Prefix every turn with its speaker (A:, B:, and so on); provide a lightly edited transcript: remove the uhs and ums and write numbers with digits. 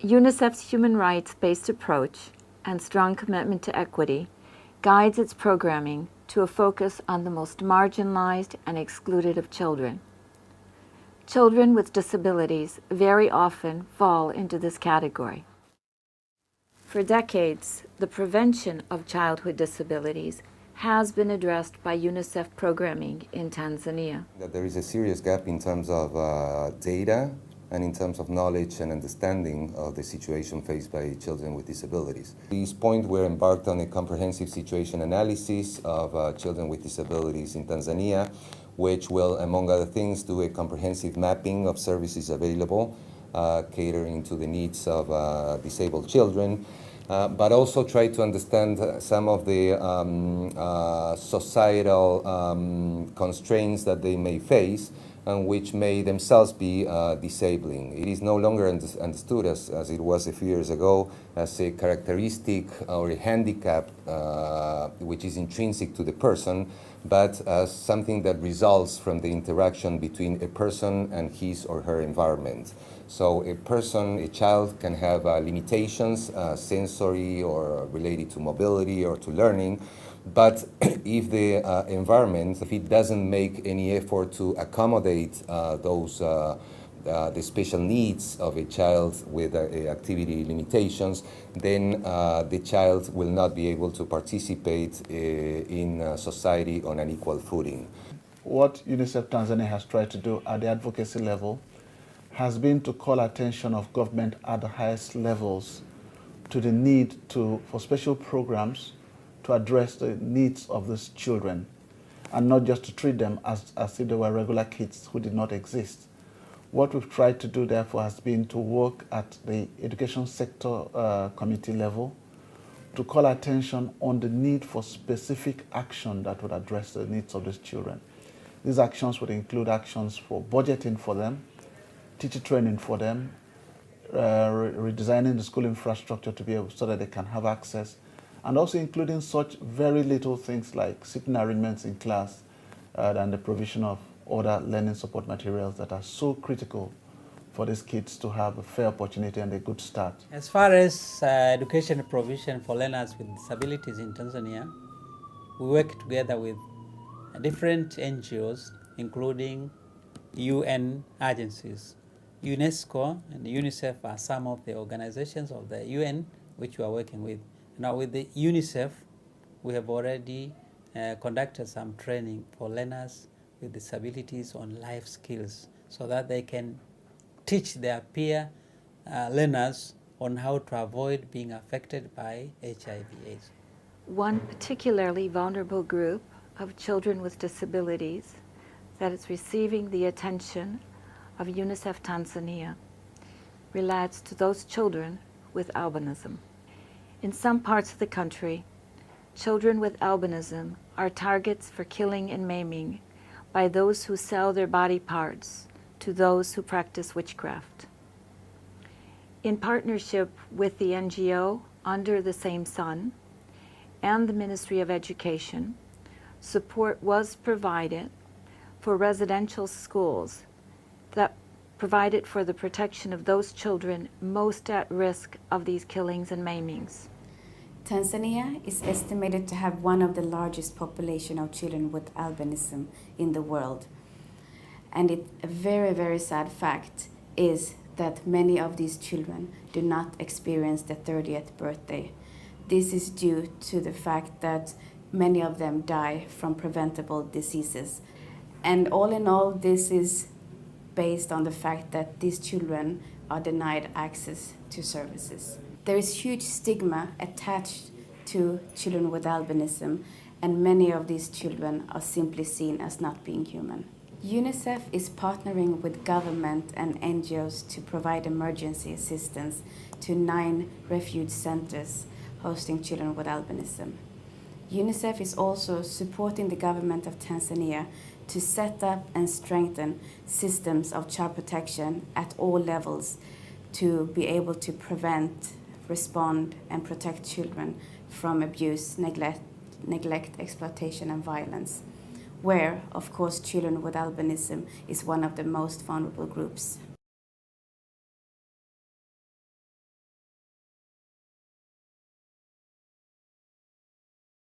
A: UNICEF's human rights-based approach and strong commitment to equity guides its programming to a focus on the most marginalized and excluded of children. Children with disabilities very often fall into this category. For decades, the prevention of childhood disabilities has been addressed by UNICEF programming in Tanzania.
B: That there is a serious gap in terms of data and in terms of knowledge and understanding of the situation faced by children with disabilities. At this point, we're embarked on a comprehensive situation analysis of children with disabilities in Tanzania, which will, among other things, do a comprehensive mapping of services available, catering to the needs of disabled children, but also try to understand some of the societal constraints that they may face and which may themselves be disabling. It is no longer understood as it was a few years ago as a characteristic or a handicap which is intrinsic to the person, but as something that results from the interaction between a person and his or her environment. So a child can have limitations, sensory or related to mobility or to learning, but if the environment, if it doesn't make any effort to accommodate the special needs of a child with activity limitations, then the child will not be able to participate in society on an equal footing.
C: What UNICEF Tanzania has tried to do at the advocacy level has been to call attention of government at the highest levels to the need for special programs to address the needs of these children, and not just to treat them as if they were regular kids who did not exist. What we've tried to do, therefore, has been to work at the education sector committee level to call attention on the need for specific action that would address the needs of these children. These actions would include actions for budgeting for them, teacher training for them, redesigning the school infrastructure to be able so that they can have access, and also including such very little things like sitting arrangements in class and the provision of other learning support materials that are so critical for these kids to have a fair opportunity and a good start.
D: As far as education provision for learners with disabilities in Tanzania, we work together with different NGOs, including UN agencies. UNESCO and UNICEF are some of the organizations of the UN which we are working with. Now with the UNICEF, we have already conducted some training for learners with disabilities on life skills so that they can teach their peer learners on how to avoid being affected by HIV/AIDS.
A: One particularly vulnerable group of children with disabilities that is receiving the attention of UNICEF Tanzania relates to those children with albinism. In some parts of the country, children with albinism are targets for killing and maiming by those who sell their body parts to those who practice witchcraft. In partnership with the NGO Under the Same Sun and the Ministry of Education, support was provided for residential schools that provided for the protection of those children most at risk of these killings and maimings.
E: Tanzania is estimated to have one of the largest population of children with albinism in the world. And a very, very sad fact is that many of these children do not experience the 30th birthday. This is due to the fact that many of them die from preventable diseases. And all in all, this is based on the fact that these children are denied access to services. There is huge stigma attached to children with albinism, and many of these children are simply seen as not being human. UNICEF is partnering with government and NGOs to provide emergency assistance to 9 refuge centers hosting children with albinism. UNICEF is also supporting the government of Tanzania to set up and strengthen systems of child protection at all levels to be able to prevent, respond, and protect children from abuse, neglect, exploitation, and violence, where, of course, children with albinism is one of the most vulnerable groups.